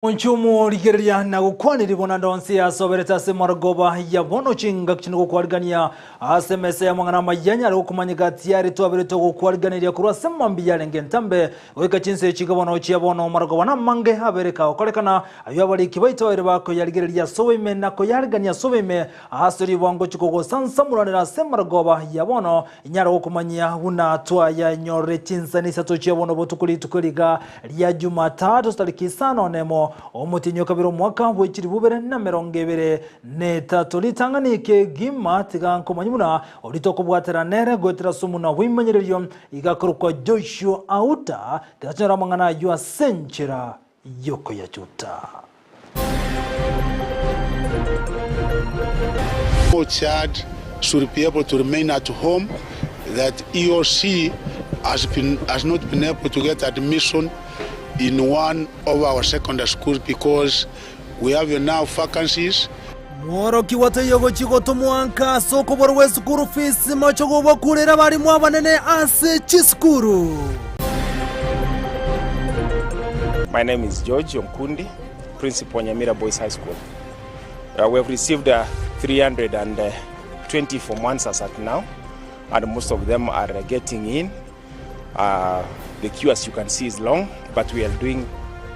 Munchumu ligeria na gukwani libona ndonsi ya sobereta se margoba ya bono chinga kino gukwarigania asemese ya mwangana mayanya ari kumanyika tiari twabere to gukwarigania kurwa semambi ya lengentambe weka Chinsa chigabona ochi ya bono margoba na mange habereka okorekana ayo bali kibaito ere bako yaligeria sobeme nako yarigania sobeme asuri wango chikogo sansamuranira se margoba ya bono inyara gukumanyia una twa ya nyore Chinsa ni Isato chi ya bono botukuli tukuriga lya Jumatatu tariki 5 nemo omutinyo kabiro mwaka w'ekiri bubere na 2023 litanganike gima tigankomanyuna olitoko bwatera nere gwetera sumuna wimanyererio igakorwa Joshua Auta tigachera mangana yua senchera yoko ya chuta. Child should be able to remain at home, that he or she has not been able to get admission in one of our secondary schools because we have now vacancies. Moro kiwate yogo chigoto mwanka soko borwe school fees machogo bakurera bari mwabanene ase chiskuru. My name is George Omkundi, principal Nyamira Boys High School. We have received 324 months as at now, and most of them are getting in. The queue, as you can see, is long, but we are doing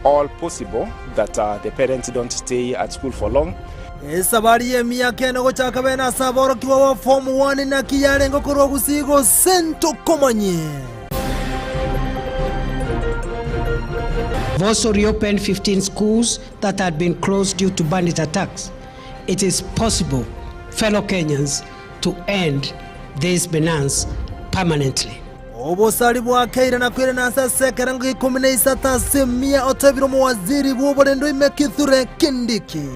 all possible that the parents don't stay at school for long. Esabari emiyaka eno gochakabena saboro kiwa wa form 1 na kiyarengo kurwa Gusii sento komanye. We've also reopened 15 schools that had been closed due to bandit attacks. It is possible, fellow Kenyans, to end this menace permanently. Obosali bwa kaira na kwere na sasekera ngo 13 semia otabiro mu waziri bw'oborendo imekithure Kindiki.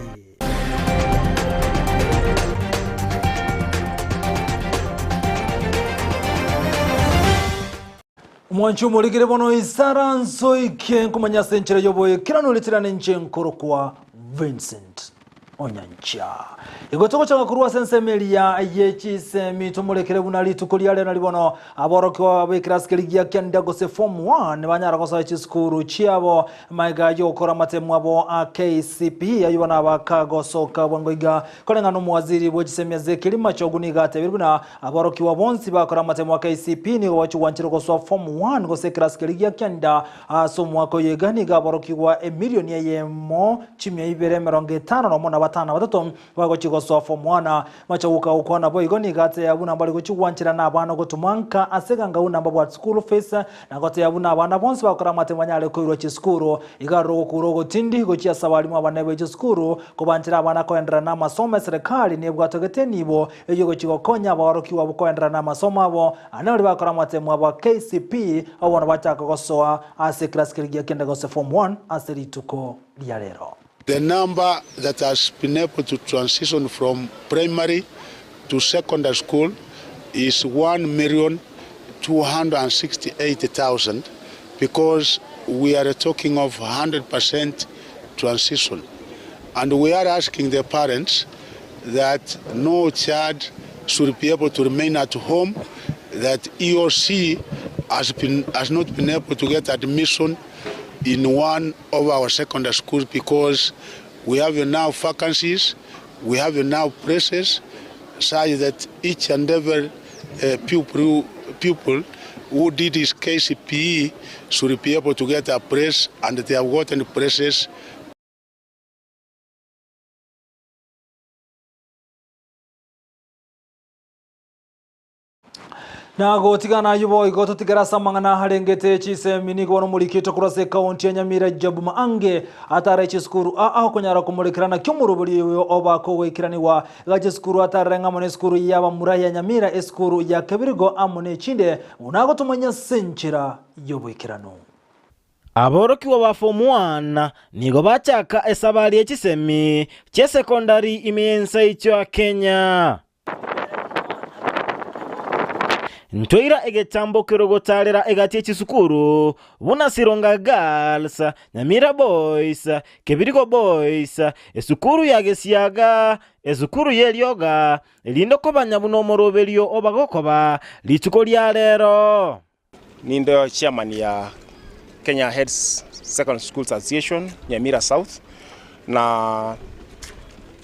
Mwanchumu ligire bono isara nsoike kumanya senchera yoboye kirano litirane nche nkorokwa Vincent Onyancha. Igotoko changa kuruwa sensemeli ya yechisemi tumulekere bunali tukuliale na libono aboroki wa bekiraskeligia kiandago se form 1 banyara kosa chiskuru chiabo maiga yokora matemu abo KCP ayubana abakago soka bwangoiga kolenga no muwaziri bwechisemi zekilima choguniga tebiruna aboroki wa bonsi bakora matemu KCP ni wachu wanchiro kosa form 1 gose kiraskeligia kianda somu wako yegani ga aboroki wa emilioni yemo chimya ibere 50 no mona batana batato wago chigoso form 1 machaguka ukona boigoni gate yabuna bali kuchwanchira na abana gotumanka asega ngauna mbabwa school fees na gote yabuna abana bonse bakora matemanyale koirwa chiskuru igaro kurogo tindi gochia sabalimu abana be chiskuru kubanchira abana koendera na masomo serikali ne bwatogete nibo eyo gochigokonya abaroki wabo koendera na masomo abo anali bakora matemu aba KCP abona bachaka gosoa ase class kirigia kenda gose form 1 aseri tuko lialero. The number that has been able to transition from primary to secondary school is 1,268,000 because we are talking of 100% transition. And we are asking the parents that no child should be able to remain at home, that he or she has not been able to get admission in one of our secondary schools because we have now vacancies, we have now places, such that each and every pupil who did his KCPE should be able to get a place, and they have gotten places. Na gotigana yubo igoto tigara samangana harengete chisemi ni gono mulikito kurase county ya Nyamira jabu maange atare chiskuru konyara kumulikirana kyumurubuli oba ko wekiraniwa gachiskuru atarenga mone skuru yaba muraya Nyamira eskuru ya kabirigo amone chinde unago tumanya senchira yobo ikirano. Aboroki wa form 1 nigo bachaka esabali echisemi che secondary imiensa icho Kenya. Ntoira egetambo kirogotalera egati chisukuru buna sironga girls Nyamira boys kebirigo boys esukuru yagesiaga esukuru yelyoga elindo kobanya buno morobelio obagokoba lituko lya lero. Nindo chairman ya Kenya Heads Secondary School Association Nyamira South na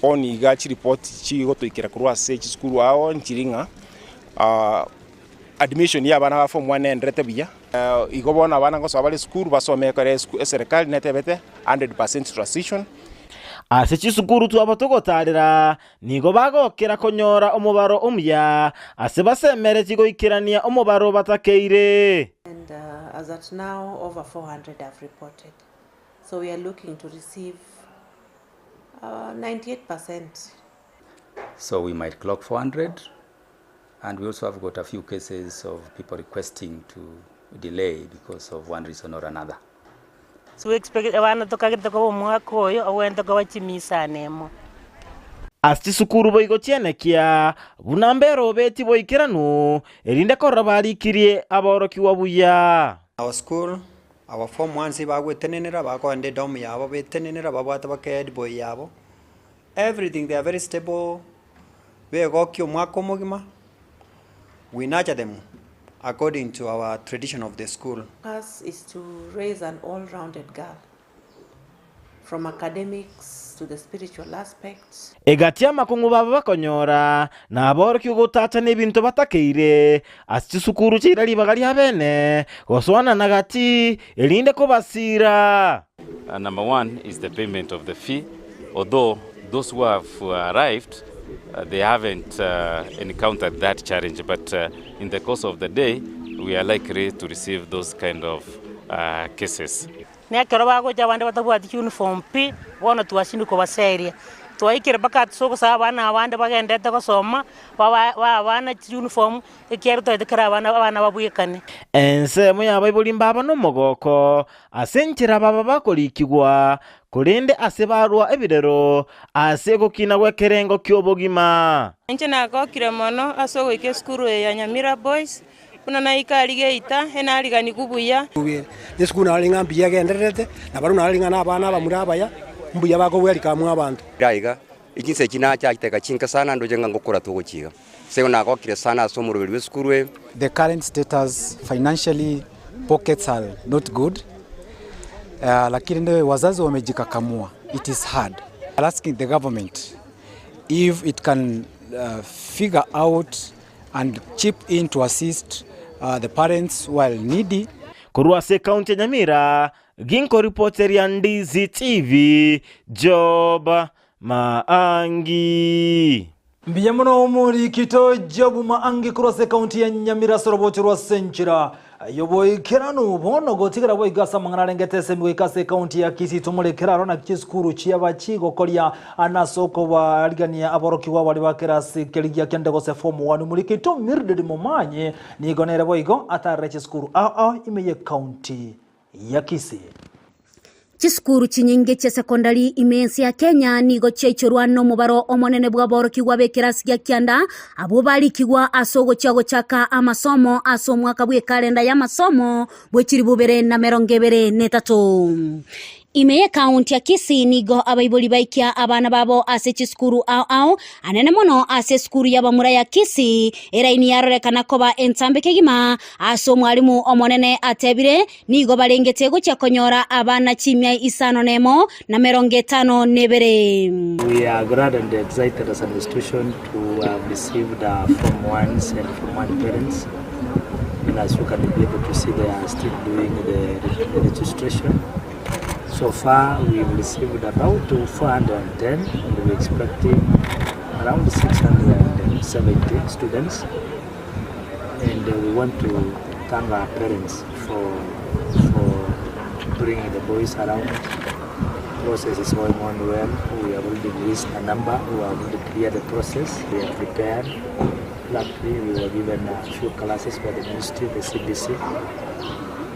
oni gachi report chi gotoikira kurwa se chi skuru ao nchiringa admission ya bana ba form 1 endrete biya igobona bana ngo sabale skuru basome kare serikali netebete 100% transition ase chisukuru tu abatogotarira nigo bagokera konyora omubaro umya ase basemere kigoikirania omubaro batakeire. And as at now over 400 have reported, so we are looking to receive 98%. So we might clock 400, and we also have got a few cases of people requesting to delay because of one reason or another. So we expect abana tokagita ko mwaka oyo awenda ko bachimisanemo. Asti sukuru boigo cienekia bunambero beti boikiranu erinde korra barikirie aboroki wabuya. Our school, our form 1 bagwetenenera bakonde dom yabo betenenera babwata baked boy yabo. Everything they are very stable. We go kyo mwaka mugima. We nurture them according to our tradition of the school. Us is to raise an all-rounded girl, from academics to the spiritual aspects. Egatia makungu baba bakonyora na aboroki ugotata n'ebintu batakeire asti sukuru chirali bagali habene goswana nagati elinde ko basira. Number one is the payment of the fee, although those who have arrived they haven't encountered that challenge, but in the course of the day we are likely to receive those kind of cases. Ne akero bago jabande batabwati uniform pi bona tuwashindi ko baseria twaikire bakati soko sabana abande bagendete gosoma bana uniform ekero toyekera abana babuyekane ense moya bayibulimba abano mogoko asenchira baba bakolikigwa kulinde asebarwa ebirero asegokina gwekerengo kyobogima enche nagokire mono asogo ike skuru ya Nyamira Boys kuna naika aligeita ena aligani kubuya yesikuna alinga mbiya genderete na baruna alinga na abana bamurabaya mbuya bako welika mu abantu daiga ikinse kina cyakiteka cinka sana ndojenga ngokora tugokiga sego nagokire sana so murubiri w'esukuru. The current status financially pockets are not good, lakini ndio wazazi wamejikakamua. It is hard. Asking the government if it can figure out and chip in to assist the parents while needy. Kuruase County Nyamira, Ginko reporter ya Ndizi TV, Job Maangi. Mbiyamuno muri kito Job Maangi kurase County ya Nyamira soroboti rwa senchira. Yoboy keranu bono gotigara boy gasa mangarengete semwe kase County ya Kisii tumule keraro na kiskuru chiaba chigo kolia anasoko wa aligania aboroki wa wali bakerasi keligia kende gose form 1 muri kito mirde momanye ni gonere boy go atare chiskuru imeye County ya Kisii. Chiskuru chinyinge cha sekondari imensi ya Kenya nigo cheichorwa no mubaro omonene bwa boroki wa bekirasi gya kyanda abo balikigwa asogo chago chaka amasomo aso mwaka bwe kalenda ya masomo bwechiri bubere na 2023. Imeye County ya Kisii nigo abaiboli baikia abana babo ase chiskuru au anene mono ase skuru yabamura ya Kisii era ini yarorekana koba entambe kegima aso mwalimu omonene atebire nigo balengete cha konyora abana chimya isano nemo na 52. We are glad and excited as an institution to have received Form 1s and Form 1 parents, and as you can be able to see they are still doing the registration. So far, we've received about 410, and we're expecting around 670 students. And we want to thank our parents for bringing the boys around. The process is going on well. We have already released a number who have already cleared the process. We are prepared. Luckily, we were given a few classes by the ministry, the CBC.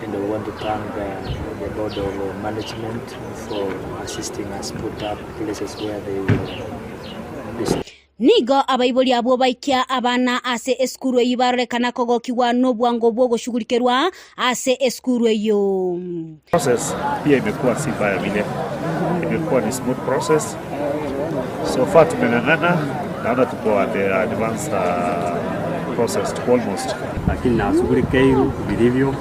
And we want to thank the board of management for assisting us put up places where they will. Nigo abaiboli abo baikia abana ase eskuru yibarekana kogokiwa no bwango bwogo shughulikerwa ase eskuru yo. Process pia imekuwa si mbaya vile. Imekuwa ni smooth process. So far tumeng'ang'ana, naona tuko at the advanced process to almost. Lakini na shughulikia vilivyo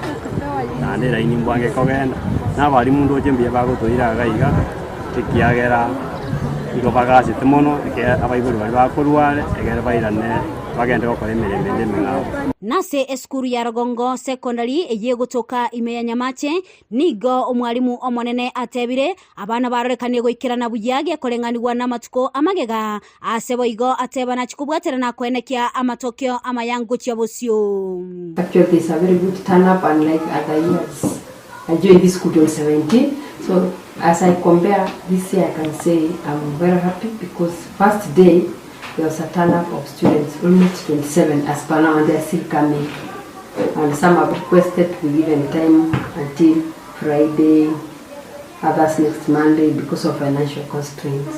na ndira ini mbwange kogenda na bari mundu jembe bago toira gaiga tikiagera iko bagasi temono ke abaibuli bari bakurware egere bairane bagende gukora emirembe ngabo nase eskuru ya Rogongo secondary eye gutoka Imeya Nyamache nigo omwalimu omonene atebire abana barorekanie goikirana buyage korenganirwa na matuko amagega asebo igo atebana chikubwaterana kwenekia amatokyo amayango chabosio. Actually, it's a very good turn up, unlike other years. I joined this school in 17, so as I compare this year, I can say I'm very happy because first day there was a turn up of students, almost 27 as per now, and they're still coming. And some have requested to give them time until Friday, others next Monday because of financial constraints.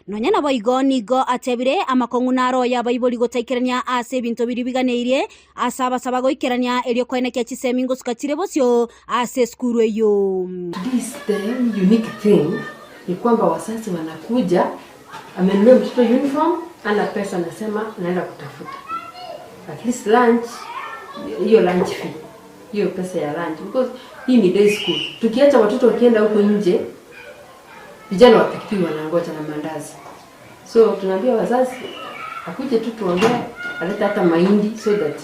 Nonyana boigo nigo atebire amakongunaro ya baiboli gotaikirania ase bintu biribiganeirie asaba saba goikerania elio kwenekya chisemingo sukatire bosio ase skuru eyo. This the unique thing ni kwamba wasasi wanakuja amenunua mtoto uniform ana pesa anasema naenda kutafuta at least lunch, hiyo lunch fee, hiyo pesa ya lunch, because hii ni day school. Tukiacha watoto wakienda huko nje vijana wapikiwa wanangoja na mandazi. So tunaambia wazazi akuje tu tuongee aleta hata mahindi so that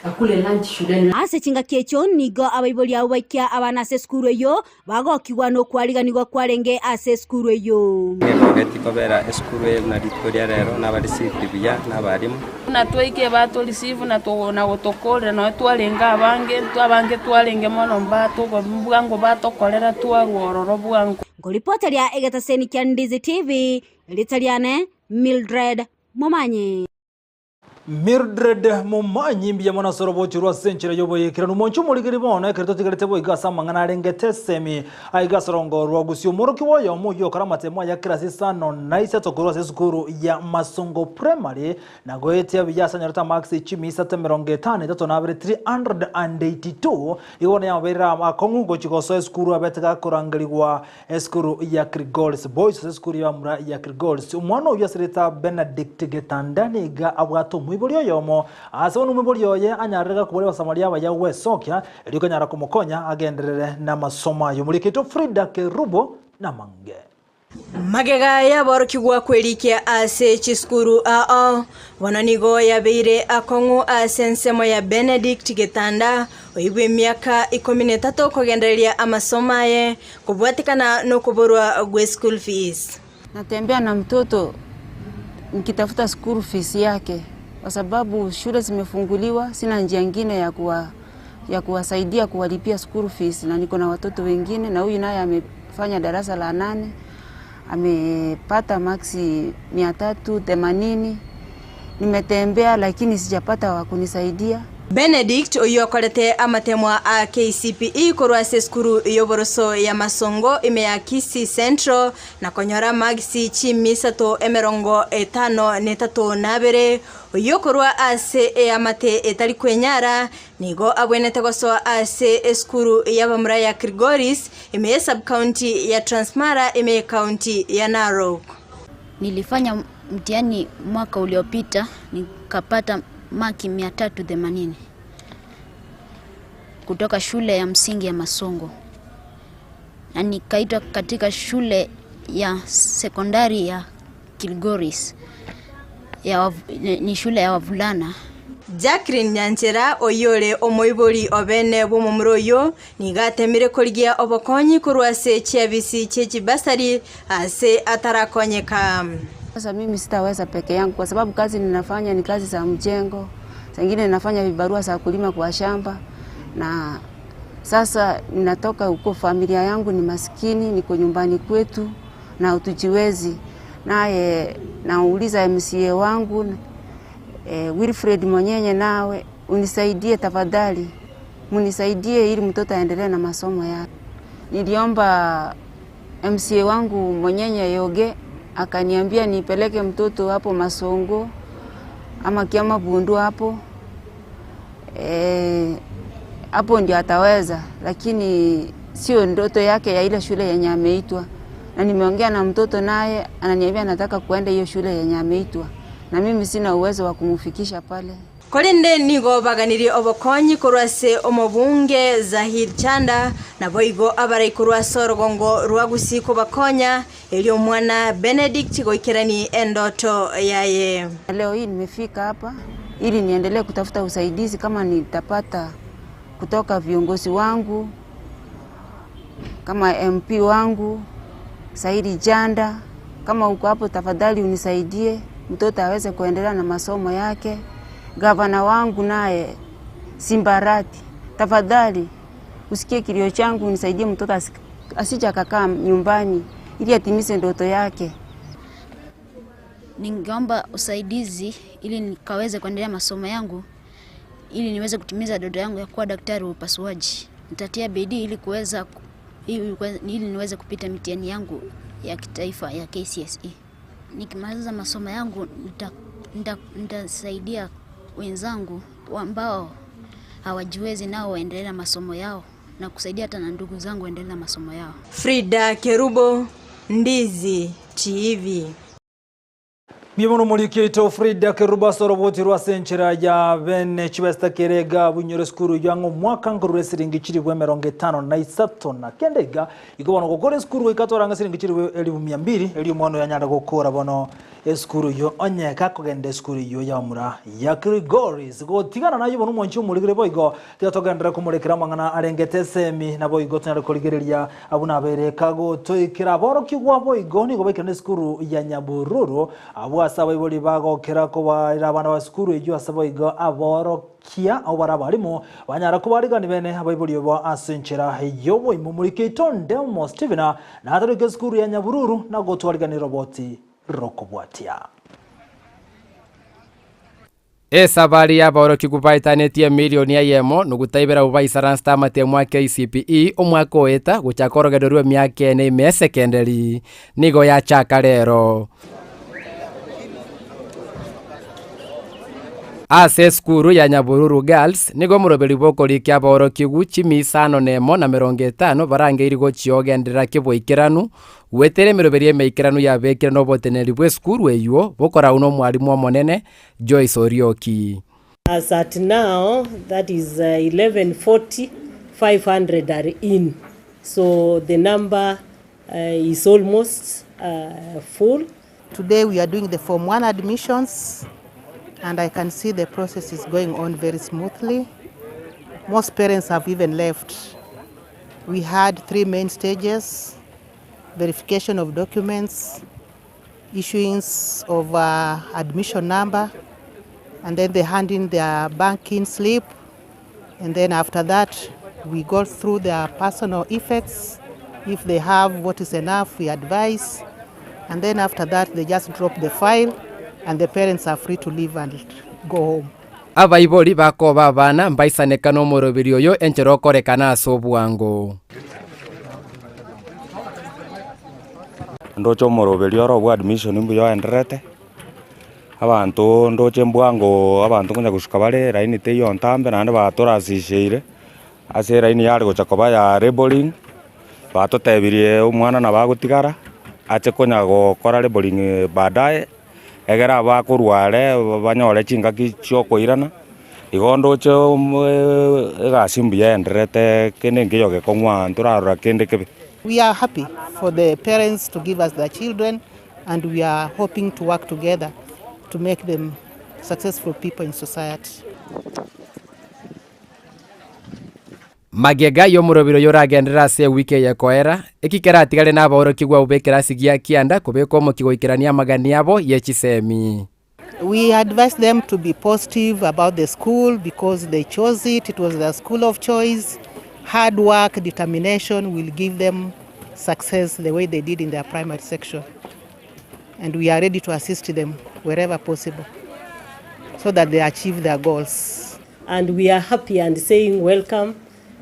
akule lunch shuleni. Ase chinga kecho nigo abaiboli abo baikia abana se skuru eyo bagokigwa no kwariganirwa kwarenge ase skuru eyo. Ngegeti kobera skuru na ditoria rero na bari sitibya na barimu na twaike bato receive na to na gotokore no twarenga abange twarenge mono mbato go bwango bato kolera twarwororo bwango. Ngolipoteria egetaseni kya Ndizi TV litaliane Mildred Momanyi. Mildred Momanyi mbya mwana sorobo chirwa senchira yoboyekira numoncho muligiri bona kerto tigarete boy gasa mangana arengete semi ai gasorongo rwa Gusii moroki woyo muyo karamatemo ya kirasi sano na Isato kurwa sukuru ya Masongo Primary na goete abiyasa nyarata max chimisa temeronge tane tato na 382 iwona ya bera akongo chikoso sukuru abetaka kurangirwa sukuru ya Krigols Boys sukuru ya mura ya Krigols umwana uyasireta Benedict Getandani ga abwato mwibulio yomo asabona mwibulio ye anyarega kubole basamaria bayawe sokya eliko nyara kumukonya agenderere na masoma yo mulikito Frida Kerubo na mange magega ya borokigwa kwerikia ase chiskuru wananigo ya beire akongu asensemo ya Benedict Getanda oibwe miaka 13 kugendereria amasoma ye kubwatikana no kuborwa gwe school fees. Natembea na mtoto nikitafuta school fees yake kwa sababu shule zimefunguliwa, sina njia nyingine ya kuwasaidia kuwalipia school fees na niko na watoto wengine na huyu naye amefanya darasa la 8 amepata maxi 380. Nimetembea lakini sijapata wa kunisaidia. Benedict oyokorete amatemwa a KCPE korwa seskuru yoboroso ya Masongo Imeya Kisii Central na konyora magisi chimisato emerongo 5 oyokorwa ase amate etali kwenyara nigo abwenete goso ase eskuru yabamura ya Krigoris Imeya sub county ya Transmara Imeya county ya Narok. Nilifanya mtihani mwaka uliopita nikapata maki 380 kutoka shule ya msingi ya Masongo na nikaitwa katika shule ya sekondari ya Kilgoris ni shule ya wavulana. Jacqueline Nyanchera oyole omoibori obene bomumroyo nigatemire koligia obokonyi kurwase chiabisi chechi basari ase atarakonyeka. Sasa mimi sitaweza peke yangu kwa sababu kazi ninafanya ni kazi za mjengo. Zingine ninafanya vibarua za kulima kwa shamba na sasa ninatoka huko, familia yangu ni maskini, niko nyumbani kwetu na utujiwezi. Naye nauliza MCA wangu Wilfred Monyenye, nawe unisaidie tafadhali. Munisaidie ili mtoto aendelee na masomo yake. Niliomba MCA wangu Monyenye Yoge akaniambia nipeleke mtoto hapo Masongo ama Kiama Bundu hapo. Hapo ndio ataweza, lakini sio ndoto yake ya ile shule yenye ameitwa. Na nimeongea na mtoto naye ananiambia anataka kuenda hiyo shule yenye ameitwa. Na mimi sina uwezo wa kumfikisha pale. Kolinde nigo baganiri obokonyi kurwase omobunge Zahid Chanda na boigo abarai kurwase orogongo rwa Gusii kubakonya elio mwana Benedict goikerani endoto yaye. Leo hii nimefika hapa ili niendelee kutafuta usaidizi kama nitapata kutoka viongozi wangu kama MP wangu Zahid Chanda. Kama uko hapo tafadhali unisaidie mtoto aweze kuendelea na masomo yake. Gavana wangu naye Simbarati, tafadhali usikie kilio changu unisaidie mtoto asije akakaa nyumbani ili atimize ndoto yake. Ningeomba usaidizi ili nikaweze kuendelea masomo yangu ili niweze kutimiza ndoto yangu ya kuwa daktari wa upasuaji. Nitatia bidii ili niweze kupita mitihani yangu ya kitaifa ya KCSE. Nikimaliza masomo yangu nitasaidia wenzangu ambao hawajiwezi nao waendelee na masomo yao na kusaidia hata na ndugu zangu waendelee na masomo yao. Frida Kerubo, Ndizi TV. Biyono mulikito Frida Keruba soroboti rwa senchera ya bene chibesta kerega bunyore skuru yango mwaka ngurure siringi chiri bwe 50 na Isato na kendega igobona gukora skuru ikatoranga siringi chiri bwe 200 eli mwana yanyanda gukora bono skuru yo onyeka kugende skuru yo yamura ya Grigoris gotigana nayo bono monchi umuligire boigo tiatogendera kumurekera mangana arengete semi na boigo tanyara koligereria abuna bereka go toikira boro kigwa boigo ni gobekene skuru ya Nyabururu asaba iboli bagokera ko barabana ba skuru ejo asaba igo aborokia au barabarimo banyara ko barigani bene abayiboli bo asenchera yobo imumurike itonde mo Stevena na atarike skuru ya Nyabururu na gotwarigani roboti rokobwatia Sabari ya boroki kubaitanetie milioni ya yemo nugutaibera ubaisara stamate mwaka KCPE omwaka oeta guchakorogererwe myaka ene me secondary nigo ya chaka rero ase skuru ya Nyabururu Girls nigo muroberi bokori kya boroki guchimi 550 barange irigo chiogendera kiboikiranu wetere miroberi emeikiranu ya bekirano boteneri bwe skuru eyo bokora uno mwalimu omonene Joyce Orioki. As at now, that is 1140, 500 are in. So the number is almost full. Today we are doing the Form 1 admissions, and I can see the process is going on very smoothly. Most parents have even left. We had 3 main stages: verification of documents, issuance of admission number, and then they hand in their banking slip. And then after that, we go through their personal effects. If they have what is enough, we advise. And then after that, they just drop the file, and the parents are free to leave and go home. Abaiboli bako babana mbaisaneka no morobiri oyo encherokorekana asobwango. Ndocho morobiri oro bwa admission mbuyo enderete. Abantu ndoche mbwango abantu kunya gushuka bare raini teyo ntambe nande batorasisheire. Ase raini yari gochakoba ya labeling. Batotebirie umwana na bagutigara. Ache kunya gukora labeling baadaye. Egera bakurware banyore chingaki cyokoirana igondo cyo egasimbu yenderete kene ngiyo gekongwa nturarura kende kebe. We are happy for the parents to give us their children, and we are hoping to work together to make them successful people in society. Magega yo murobiro yoragendera se wike ya koera ekikera atigale na boroki gwa ubekera sigia kianda kubeko mo kigoikerania magani yabo yechisemi. We advise them to be positive about the school because they chose it. It was their school of choice. Hard work, determination will give them success the way they did in their primary section. And we are ready to assist them wherever possible so that they achieve their goals. And we are happy and saying welcome.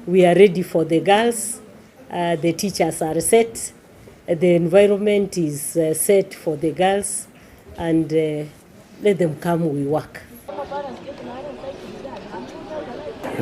We are ready for the girls. The teachers are set. The environment is set for the girls. And let them come, we work.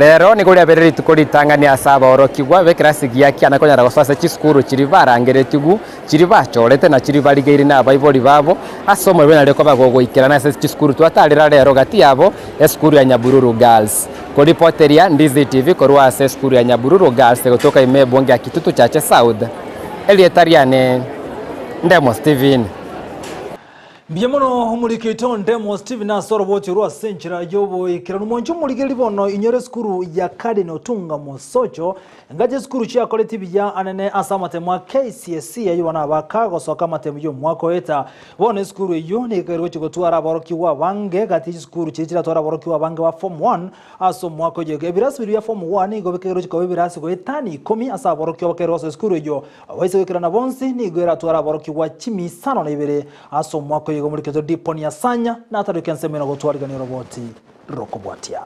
Rero ni kuria bereri tukuritangania saba orokigwa bekirasi giakia nakonyara gosasa chiskuru chiribara tigu chiribachorete na chiribarigeire na baibori babo asomo bena reko bagogwikira na chiskuru twatarira rero gati yabo eskuru ya Nyabururu Girls kuripoteria Ndizi TV korwa eskuru ya Nyabururu Girls kutoka imebonge ya Kitutu Chache South Elietariane Ndemo Steven Biamono humurikito Ndemo Steven asoro boti rwa senchira yobo ikirano monjo murigeri bono inyore skuru ya Kadino Tunga Mosocho ngaje skuru chia kolektivi ya anene asamate mwa KCSE ayo bana bakago soka matemu yo mwako eta bone skuru yo ne kero chigotwara baroki wa bange gati skuru chichira twara baroki wa bange wa form 1 aso mwako je ebirasi biri ya form 1 igo bekero chiko ebirasi go etani 10 asa baroki wa kero so skuru yo waise wekira na bonsi ni gwera twara baroki wa chimi sano na ibere aso mwako yo muri kezo diponi ya sanya na atari kensemeno gotwariga roboti rokobwatia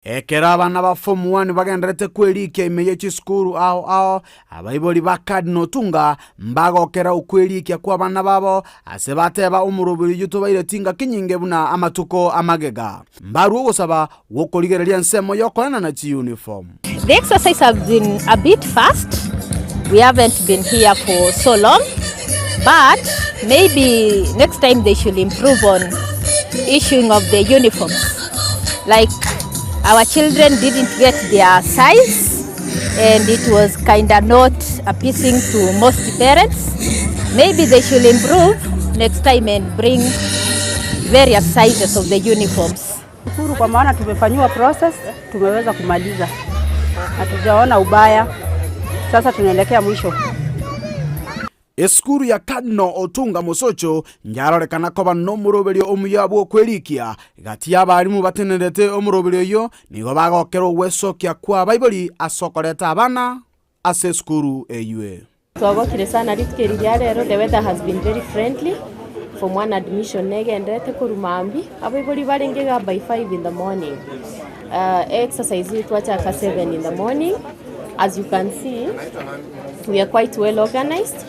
ekera abana ba form 1 bagenderete kwerikia imeye chiskuru ao abaibori ba Kadino Tunga mbagokera ukwerikia kwa abana babo ase bateba umurubiri yutubaire tinga kinyinge buna amatuko amagega mbaru gusaba wokorigereria nsemo yokorana na chi uniform. The exercise have been a bit fast. We haven't been here for so long, but maybe next time they should improve on issuing of the uniforms. Like our children didn't get their size and it was kinda not appeasing to most parents. Maybe they should improve next time and bring various sizes of the uniforms. Shukuru kwa maana tumefanywa process, tumeweza kumaliza. Hatujaona ubaya. Sasa tunaelekea mwisho. Eskuru ya Kadino Otunga Mosocho nyarorekana ko banomuroberi omuyabo kwerikia gati y'abarimu batenerete omuroberi yo nigo bagokero wesokia kwa baiboli asokoreta abana ase skuru eyue. Twagokire sana ritkerira rero the weather has been very friendly from one admission negendete kurumambi abaiboli barengega by 5 in the morning. Exercise it was at 7 in the morning. As you can see, we are quite well organized.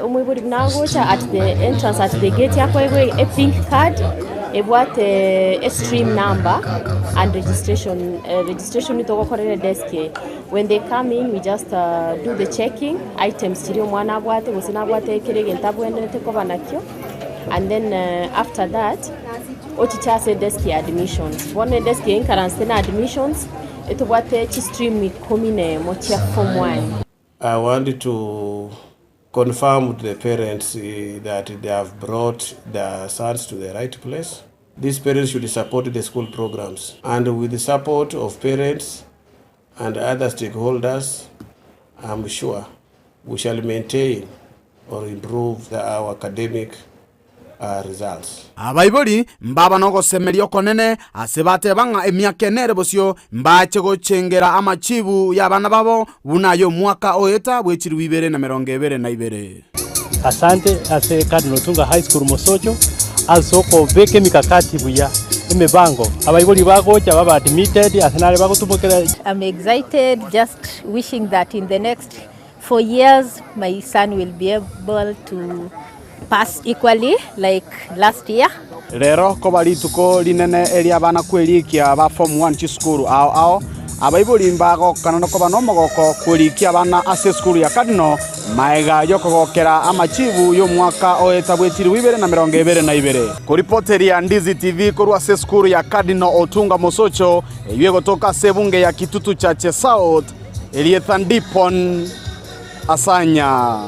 Umwiburi mnagocha at the entrance at the gate yako a pink card, a stream number and registration. Registration itoko korere desk. When they come in, we just do the checking. Items chirio mwana bwate gusina bwate kirege ntabwene teko banakyo. And then after that, ochichase desk admissions. One desk inkaranse na admissions. Ito bwate chi stream komine mochia form 1. I wanted to confirm with the parents that they have brought their sons to the right place. These parents should support the school programs. And with the support of parents and other stakeholders, I'm sure we shall maintain or improve our academic results. Abaiboli mbaba no gosemerio konene asebate banga emiake nere bosio mbache gochengera amachibu y'abana babo bunayo mwaka oeta bwechiri wibere na 2022. Asante ase Kadino Tunga High School Mosocho also ko beke mikakati buya emebango abaiboli bagocha baba admitted asenale bagotumukira. I'm excited, just wishing that in the next 4 years my son will be able to pass equally like last year. Rero ko bali tuko linene elia bana kwerikia ba form 1 chi school ao abaiboli mbago kanano ko banomogoko kwerikia bana ase school ya Kadino maega yoko gokera amachibu yo mwaka oeta bwetiri wibere na 2022. Kuripoteria Ndizi TV korwa ase school ya Kadino Otunga Mosocho ewe gotoka sebunge ya Kitutu Chache South Eliethandipon asanya.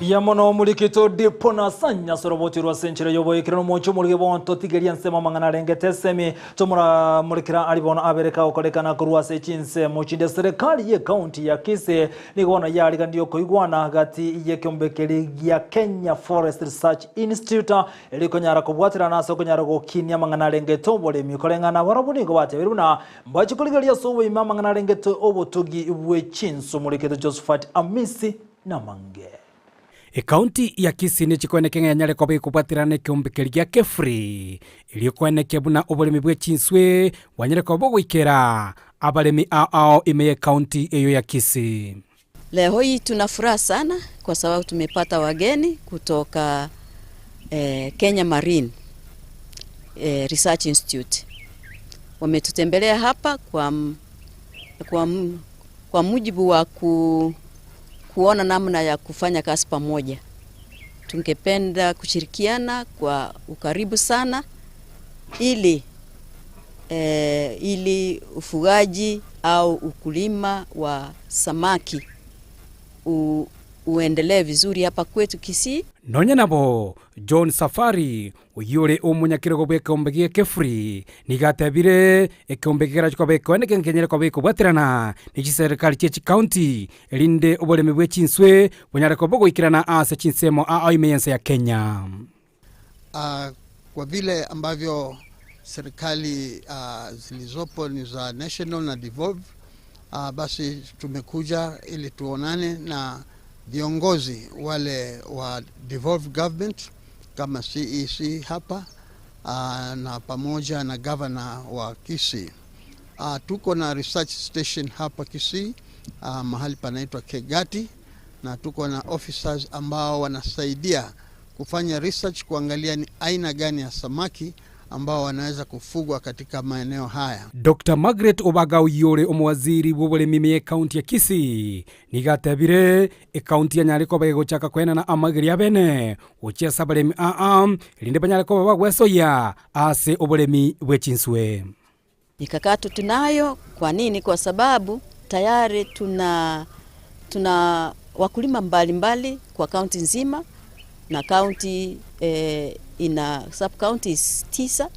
Yamono mulikito dipona sanya soroboti rwa senchire yoboye kirano moncho mulige bonto tigeria nsema mangana rengete semi tomura mulikira alibona abereka okolekana kurwa se Chinsa mochinde serikali ye county ya Kisii nigona yali kandiyo koigwana hagati ye kyombekeri ya Kenya Forest Research Institute elikonyara kubwatira naso konyara gokinya mangana rengete obole mikolengana warabuni ngo batebiruna mbachi kuligeria sowe imama mangana rengete obotugi bwe Chinsa mulikito Josephat Amisi na mange. County ya Kisii ni chikonekenge nyale kwa kupatirane kiombekeria kefri ili kweneke buna obolemi bwe Chinswe wanyale kwa bogo ikera abalemi ao imeye county eyo ya Kisii. Leo hii tunafuraha sana kwa sababu tumepata wageni kutoka Kenya Marine Research Institute. wametutembelea hapa kwa mujibu wa kuona namna ya kufanya kazi pamoja. Tungependa kushirikiana kwa ukaribu sana ili ufugaji au ukulima wa samaki uendelee vizuri hapa kwetu Kisii. Nonya nabo John Safari uyure umunyakirego bwekombe gike free nigatebire ekombe gikera chikobeko ene kenkenyere kobeko bwatirana ni serikali chechi county elinde obolemi bwe Chinswe bonyare kobogo ikirana ase Chinsemo imeyense ya Kenya. Kwa vile ambavyo serikali zilizopo ni za national na devolve, basi tumekuja ili tuonane na viongozi wale wa devolved government kama CEC hapa na pamoja na governor wa Kisii. Tuko na research station hapa Kisii, mahali panaitwa Kegati, na tuko na officers ambao wanasaidia kufanya research kuangalia ni aina gani ya samaki ambao wanaweza kufugwa katika maeneo haya. Dr. Margaret Obaga uyore omwaziri w'obolemi ya county ya Kisii nigatebire county ya Nyariko bagochaka kwena na amagiri abene uchesa balemi linde banyariko bagwesoya ase obolemi bwe Chinswe. Mikakati tunayo. Kwa nini? Kwa sababu tayari tuna wakulima mbalimbali kwa county nzima, na county ina sub counties 9,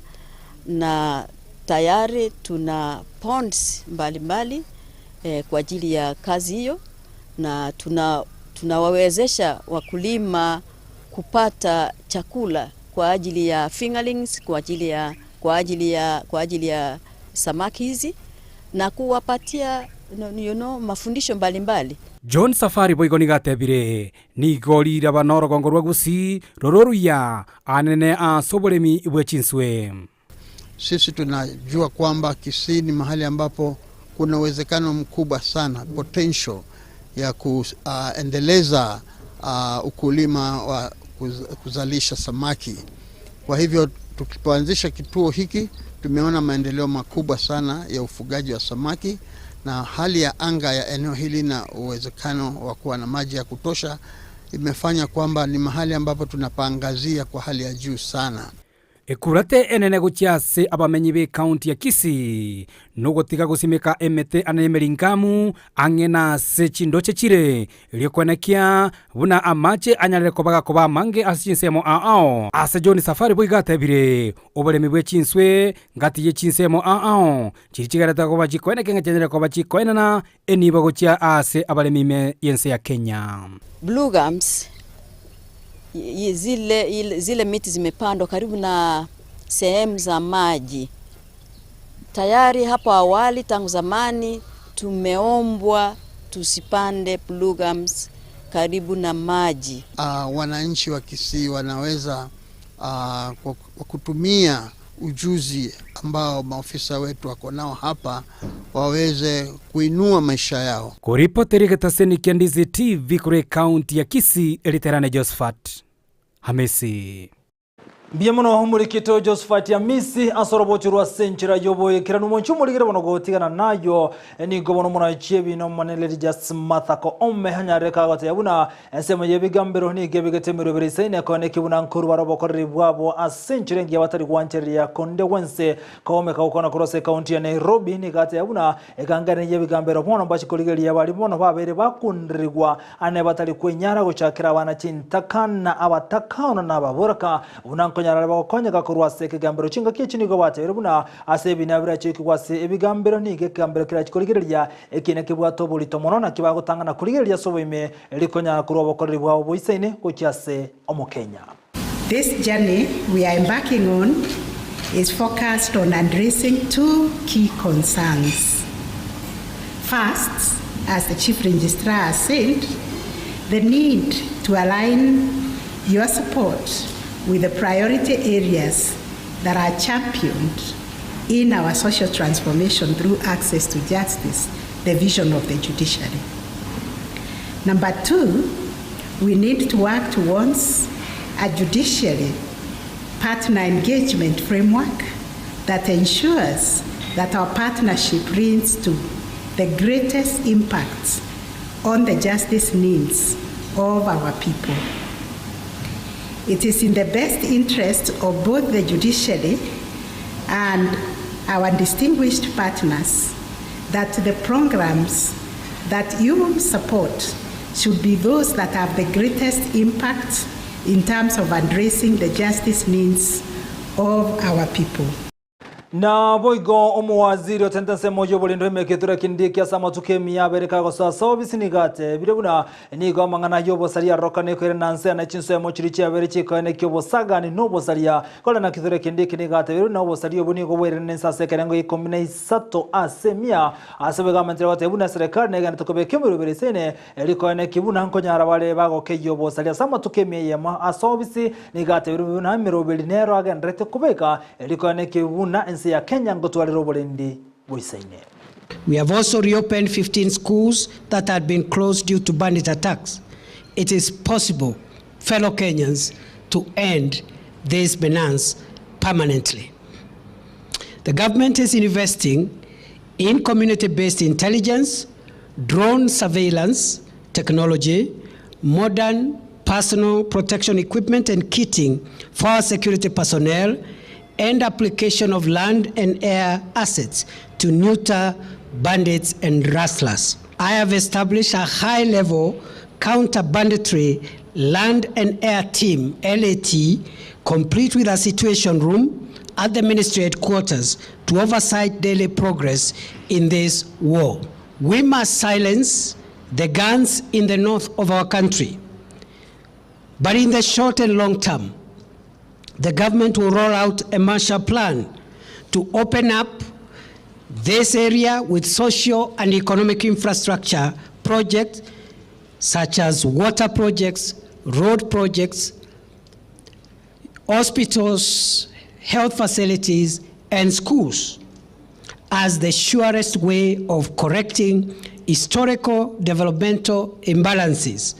na tayari tuna ponds mbalimbali kwa ajili ya kazi hiyo, na tunawawezesha wakulima kupata chakula kwa ajili ya fingerlings, kwa ajili ya samaki hizi, na kuwapatia mafundisho mbalimbali. John Safari boigoni gatebire ni goli rabanoro gongorwa Gusii rororuya anene sobolemi bwe Chinswe. Sisi tunajua kwamba Kisii ni mahali ambapo kuna uwezekano mkubwa sana, potential ya kuendeleza ukulima wa kuzalisha samaki. Kwa hivyo tukipoanzisha kituo hiki tumeona maendeleo makubwa sana ya ufugaji wa samaki, na hali ya anga ya eneo hili na uwezekano wa kuwa na maji ya kutosha imefanya kwamba ni mahali ambapo tunapaangazia kwa hali ya juu sana. Ekurate enene guchiase abamenyi be county ya Kisii nogotiga gusimika emete anemeringamu angena se chindoche chire iliyokwenekia buna amache anyarere kobaga koba mange asinsemo ase John Safari boigatebire obolemi bwe Chinswe ngati ye Chinsemo chichigarata koba chikweneke ngechenere koba chikwenana eniba guchia ase abalemi yense ya Kenya. Blue gums zile miti zimepandwa karibu na sehemu za maji. Tayari hapo awali tangu zamani tumeombwa tusipande blue gums karibu na maji. Wananchi wa Kisii wanaweza kwa kutumia ujuzi ambao maofisa wetu wako nao hapa waweze kuinua maisha yao. Kuripoteri getaseni kia Ndizi TV kure county ya Kisii eliterane Josephat Hamisi. Biamono humurikito Josephat Hamisi asorobochurwa senchira yoboye kiranu monchu muligire bono gotigana nayo ni gobono mona chebi no manele just mathako omme hanyareka gote yabuna ensemo yebigambero ni gebigetemero beresaine kone kibuna nkuru barobokorri bwabo asenchire ngiya batari kwancheria konde wense kome kaukona kurose county ya Nairobi ni gate yabuna ekangane yebigambero bono bachikoligeri yabali bono babere bakundrigwa ane batari kwenyara gochakira abana chintakana abatakana nababoraka unanko nyarara bakonya kurwase kigambero chinga kichini go batera buna asebi nabira chiki kwase ebigambero nige kigambero kira chikoligereria ekine kibwato bulito monona kibago tangana kuligereria soboime elikonya kurobo korri bwabo boisaine kukyase omukenya. This journey we are embarking on is focused on addressing two key concerns. First, as the Chief Registrar said, the need to align your support with the priority areas that are championed in our social transformation through access to justice, the vision of the judiciary. Number two, we need to work towards a judiciary partner engagement framework that ensures that our partnership brings to the greatest impact on the justice needs of our people. It is in the best interest of both the judiciary and our distinguished partners that the programs that you support should be those that have the greatest impact in terms of addressing the justice needs of our people. Na boigo omuwaziri otentense mojo bolindo meketura kindiki asama tukemi ya bereka go sa service nigate birebuna nigo mangana yobo saria rokane ko nanse na Chinsa mochirichi ya bereki ko ne kyobo saga ni nobo saria kola na kitura kindiki nigate birebuna nobo saria buni go were nensa sekerengo ikomina Isato asemia asebe gamentre wate buna serikali nega ntokobe kemuro beresene eliko ne kibuna nkonyara wale bago keyobo saria sama tukemi ya ma service nigate birebuna mirobeli nero agendrete kubeka eliko ne kibuna ya Kenya ngotwalero bolendi boisaine. We have also reopened 15 schools that had been closed due to bandit attacks. It is possible, fellow Kenyans, to end this menace permanently. The government is investing in community-based intelligence, drone surveillance technology, modern personal protection equipment and kitting for our security personnel, and application of land and air assets to neuter bandits and rustlers. I have established a high-level counter-banditry land and air team, LAT, complete with a situation room at the ministry headquarters to oversight daily progress in this war. We must silence the guns in the north of our country. But in the short and long term, the government will roll out a Marshall Plan to open up this area with social and economic infrastructure projects such as water projects, road projects, hospitals, health facilities, and schools as the surest way of correcting historical developmental imbalances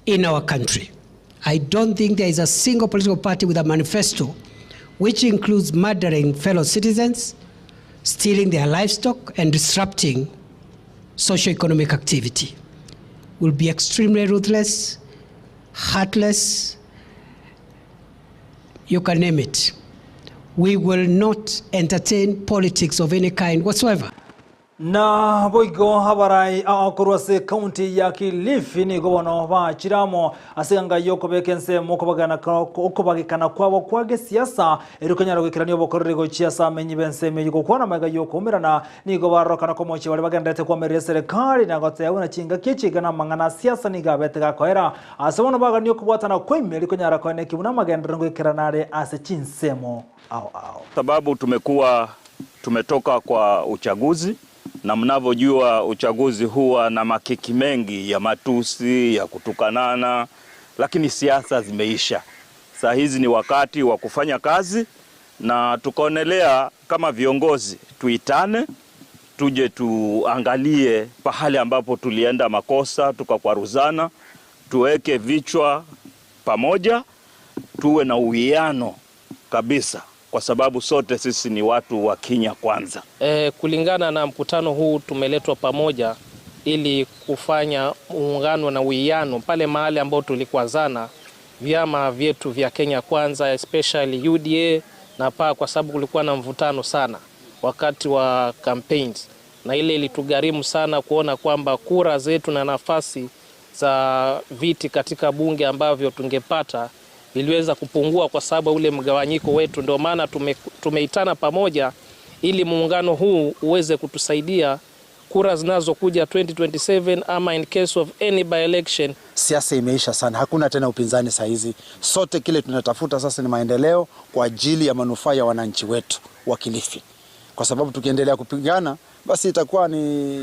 in our country. I don't think there is a single political party with a manifesto which includes murdering fellow citizens, stealing their livestock, and disrupting socio-economic activity. Will be extremely ruthless, heartless, you can name it. We will not entertain politics of any kind whatsoever. Na boigo habarai akurwase county ya Kilifi ni gobono ba chiramo asanga yoko bekense mokobagana okobagikana kwabo kwage siasa erukanyara gwikiranyo bokorrego chiasa menyi bense meyugo kwana maga yoko umirana ni gobarokana ko mochi bali bagandete kwa mere serikali na gote yabona chinga kichigana mangana siasa ni gabete gakoera asobono bagani okubwatana kweme erukanyara kwane kibuna magendero gwikiranare ase chinsemo sababu tumetoka kwa uchaguzi. Na mnavyojua uchaguzi huwa na makiki mengi ya matusi, ya kutukanana, lakini siasa zimeisha. Saa hizi ni wakati wa kufanya kazi na tukaonelea kama viongozi tuitane, tuje tuangalie pahali ambapo tulienda makosa, tukakwaruzana, tuweke vichwa pamoja, tuwe na uwiano kabisa. Kwa sababu sote sisi ni watu wa Kenya kwanza. Kulingana na mkutano huu tumeletwa pamoja ili kufanya muungano na uwiano pale mahali ambao tulikwazana vyama vyetu vya Kenya kwanza, especially UDA na PA, kwa sababu kulikuwa na mvutano sana wakati wa campaigns, na ile ilitugharimu sana kuona kwamba kura zetu na nafasi za viti katika bunge ambavyo tungepata iliweza kupungua kwa sababu ule mgawanyiko wetu. Ndio maana tumeitana pamoja ili muungano huu uweze kutusaidia kura zinazokuja 2027 ama in case of any by election. Siasa imeisha sana, hakuna tena upinzani saa hizi. Sote kile tunatafuta sasa ni maendeleo kwa ajili ya manufaa ya wananchi wetu wa Kilifi. Kwa sababu tukiendelea kupigana basi itakuwa ni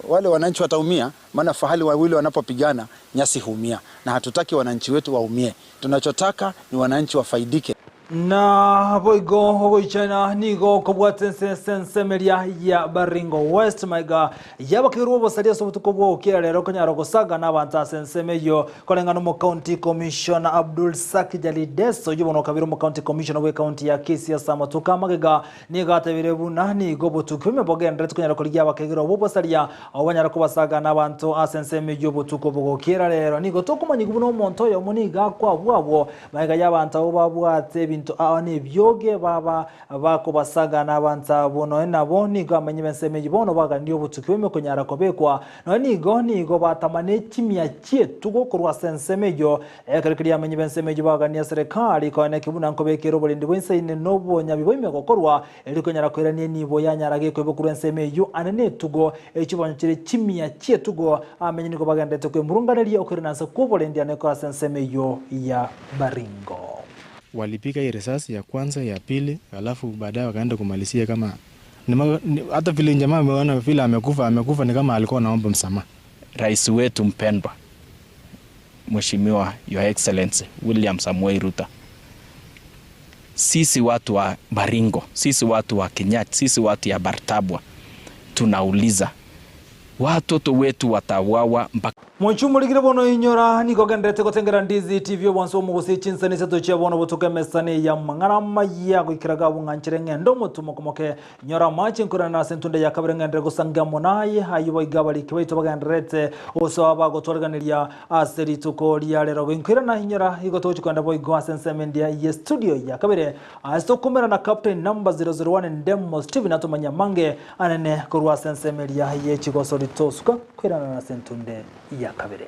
wale wananchi wataumia, maana fahali wawili wanapopigana nyasi huumia, na hatutaki wananchi wetu waumie. Tunachotaka ni wananchi wafaidike. Na boigo China nigo kobwate sensemeria ya Baringo West maiga yabakiruo bosalia sobutuko bwo kirero konyaro gosaga n'abanta sensemeyo kolengano mu county commissioner Abdul Saki Jalideso yubono kabiro mu county commissioner we county ya Kisii Samatuka magega nigatebire buna nigo botukume bogendre tukonyaro koligia bakegero bo bosalia abanyara kubasaga n'abantu asensemeyo botuko bwo kirero nigo tokumanyi gubuno monto yo muniga kwa bwabo maiga yabanta obabwate ani byoge baba bako basaga n'abanta bono nabo nigo amenye bensemeyi bono baga ndiyo butukiweme kunyara kobekwa no nigo batamane kimya cyetu gokorwa sensemeyo ekarikiri amenye bensemeyi baga niya serikali ko ne kibuna nkobekero bolindi bwenseine nobo nyabiboime gokorwa eri kunyara kweranie nibo yanyarage ko bokuru ensemeyo anene tugo ekibonyere kimya cyetu go amenye nigo baga ndete ko murunganeria okirinansa ko bolindi aneko sensemeyo ya Baringo. Walipiga hii risasi ya kwanza ya pili alafu baadaye wakaenda kumalizia kama hata vile jamaa ameona vile amekufa ni kama alikuwa anaomba msamaha. Rais wetu mpendwa Mheshimiwa Your Excellency William Samoei Ruto, sisi watu wa Baringo, sisi watu wa Kenyat, sisi watu ya Bartabwa tunauliza watoto wetu watawawa mpaka Mwanchumuligire bono inyora niko gendete kotengera Ndizi TV wanso mu Gusii Chinsa Isato cha bono botuke mesane ya mangana Amayia gukiraga bungancire ngendo mutumo komoke nyora machi nkura na sentunde ya kabere ngendre gusanga monaye hayubo igabali kibaito bagandrete oso abagotwarganiria aseri tukoria lero binkira na inyora igoto chikanda boy go asensemendia ye studio ya kabere asto kumera na captain number 001 Ndemo Steven atumanya mange anene kurwa asensemelia ye chigosori tosuka kwira na sentunde ya kabere.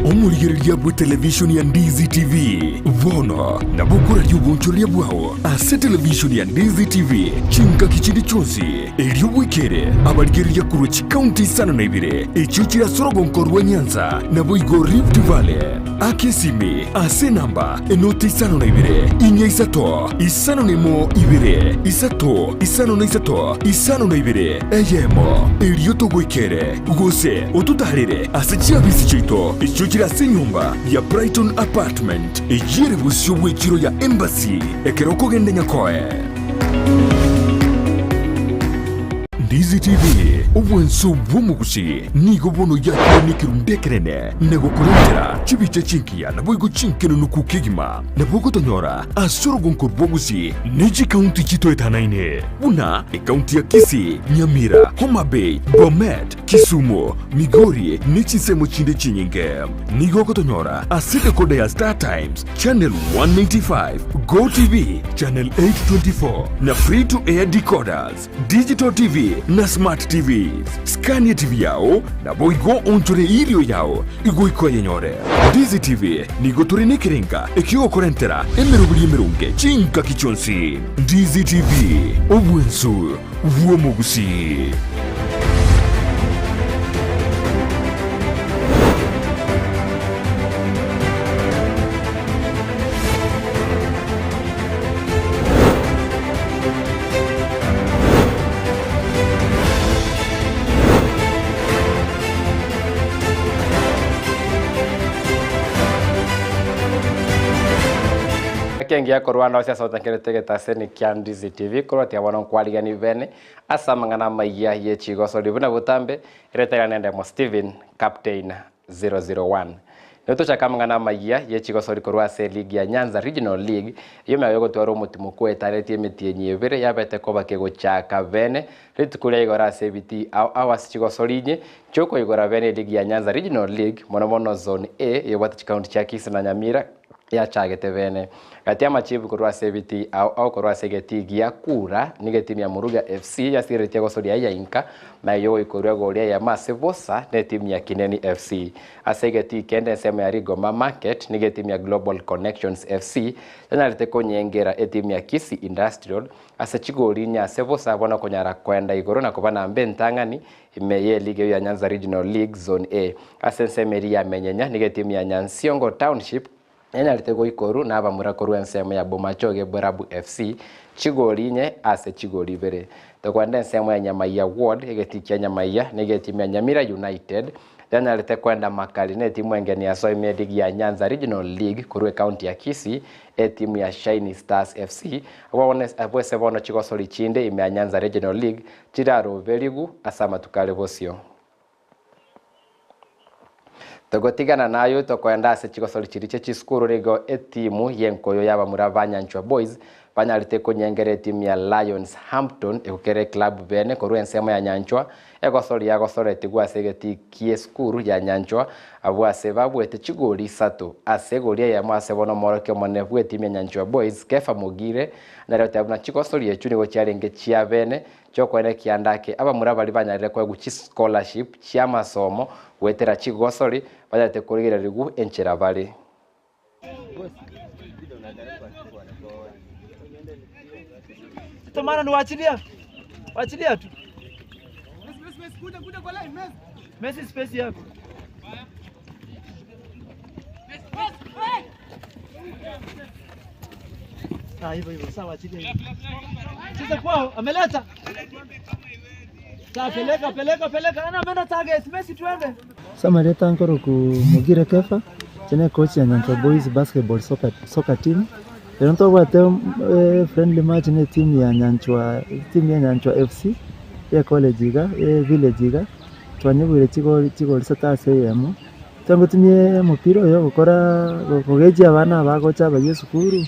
Omurigereria bwe television ya Ndizi TV vono na bukura y'ubunchoria bwao ase television ya Ndizi TV chinka kichindi chonsi elio bwikere abarigereria kuruchi county sana na ibire echuchira sorogonkorwa Nyanza na boigo Rift Valley akesimi ase namba enoti sana na ibire inya Isato isano nemo ibire Isato isano na Isato isano na ibire eyemo elio to bwikere gose otutarire ase chiabisi chito echuchira se nyumba ya Brighton Apartment ejire busyo bwekiro ya Embassy ekeroko gende nyakoe. Ndizi TV obwenso bw'omugusi nigo bono yakirundekerene nego kurondera chibiche chinkia na boigo chinkeno nukukigima na bogo tonyora asoro gonko bogusi neji county chito etanaine buna county ya Kisii, Nyamira, Homa Bay, Bomet, Kisumu, Migori nechi semo chinde chinyinge nigo kotonyora asite kode ya Star Times channel 195 Go TV channel 824 na free to air decoders digital TV na smart TVs Scania TV yao na boigo onchore irio yao igoiko yenyore Ndizi TV nigo turine kirenga ekigo korentera emerunge chinka kichonsi Ndizi TV obwenso vuomugusi. Kengia korwa na cia sauta kere tegeta seni kya Ndizi TV korwa tia wana kwaliga ni vene asa mangana Amayia ye chigo so libuna butambe iretera nende mo Steven captain 001 Neto chaka mangana Amayia ye chigo so korwa se league ya Nyanza Regional League yome ayogo twaro mutimo kwetareti emetie nyevere yabete koba kego chaka vene ritukule igora sebiti awas chigo so linye choko igora vene league ya Nyanza Regional League mono zone A yobati county cha Kisii na Nyamira ya chagete vene katia machibu kurwa sebiti au kurwa segeti gia kura nigeti ya Muruga FC ya sireti ya sodia ya inka na yo ikurwa golia ya Masevosa ne timu ya Kineni FC asegeti kende sema ya Rigoma Market nigeti ya Global Connections FC yana liteko nyengera timu ya Kisii Industrial asachigolinya Sevosa bona konyara kwenda igoro na kubana mbentangani imeye ligue ya Nyanza Regional League Zone A asensemeria menyenya nigeti ya Nyansiongo Township Enyarite goikoru na abamura koru ensemo ya Bomachoge Borabu FC chigori nye ase chigori bere. Tokwenda ensemo ya Nyamaiya Ward egetikia Nyamaiya negetimia Nyamira United. Enyarite kwenda Makali ne timu engeni ya Soime League ya Nyanza Regional League kurwe county ya Kisii timu ya Shiny Stars FC. Abwese bono chigosori chinde ime ya Nyanza Regional League chiraro berigu asama tukale bosio. Togotigana nayo tokwenda ase chigosori chiriche chiskuru rigo timu yenkoyo yaba muravanya Boys banyarite kunyengere timu ya Lions Hampton ekukere club bene koru ensemo ya Nyanchwa egosori yagosore tigwa segeti kieskuru ya Nyanchwa abwase babwete chigori Isato ase goria ya mwase bono moroke monebwe timu ya Nyanchwa Boys kefa mugire na rete abuna chigosori echuni go cyarenge chia bene chokwene kiandake abamura bali banyarire kwa guchi scholarship chia masomo wetera chigosori banyarite kurigera rigu enchera bali. Tomara niwaachilia. Waachilia tu. Kuja kwa line Messi space yako. Hivyo sawa, achilia. Sasa kwao ameleta. Sasa peleka. Ana ameenda target Messi tuende. Samareta nkoro ku Mugire Kefa, chene coach ya Nyanchwa Boys basketball soccer team. Nto wate friendly match ne team ya Nyanchwa FC ya college ga village ga twanyubire chigo lisata seyemo tango timye mupira yo gukora gogeje abana bagocha bagiye sukuru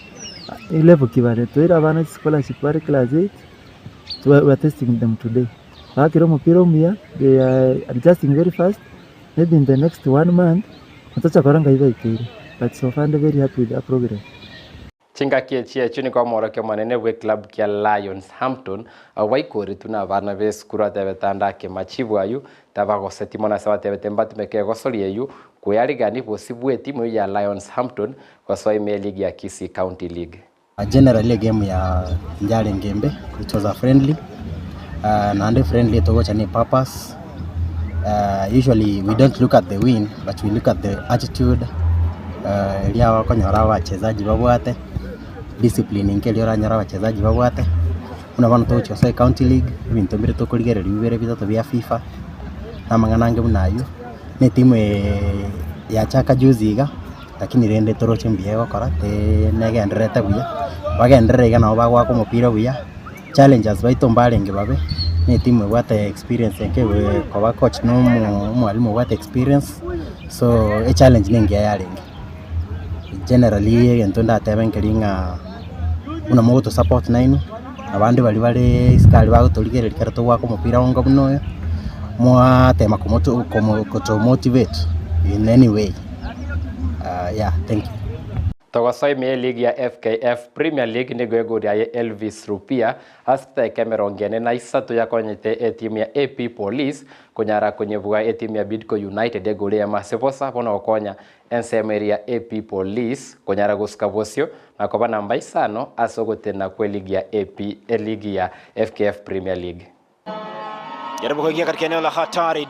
level kibare toira abana scholarship bari class 8 we are testing them today akiro mupira umia they are adjusting very fast. Maybe in the next 1 month mtacha koranga iba ikiri, but so far I'm very happy with the progress. Chinga kiechie chuni kwa moroke manene we club kia Lions Hampton waikori tuna bana be skura tebetanda ke machibu ayu tabago setimona sawa tebetembatu meke gosori ayu kuyarigani bosibwe timu ya Lions Hampton kwa Soime League ya Kisii County League. Generally game ya Njale Ngembe, it was a friendly and friendly to watch any purpose. Usually we don't look at the win, but we look at the attitude. Elia wakonyora wachezaji babwate, discipline inkeliora nyora wachezaji babwate. Unabana tocho sai county league, ibintu mbere to kuligere bibere bitatu bya FIFA. Namanganange munayo. Ni timu ya chaka juziga, lakini rende toroche mbiye wakora te negenderete buya. Bagenderega na bagwa ko mupira buya. Challenges baito mbalenge babe. Ni timu wate experience nke kwa coach no mwalimu wate experience. So a challenge ninge yalinge. Generally entunda tebenkelinga una moto support nine abandi bali skali bago toligere karato wako mupira wonga bunoyo mwa tema komoto motivate in any way. Yeah, thank you. Soime League ya FKF Premier League nigo egori ya Elvis Rupia hasta kemerongene na Isato ya konyete timu ya AP Police kunyara kwenye buga timu ya Bidco United egori ya Masebosa bona okonya ensemeri ya AP Police kunyara guskabosio na kwa namba isano asogote na kwe ligi ya AP ligi ya FKF Premier League. Jaribu kuingia katika eneo la hatari.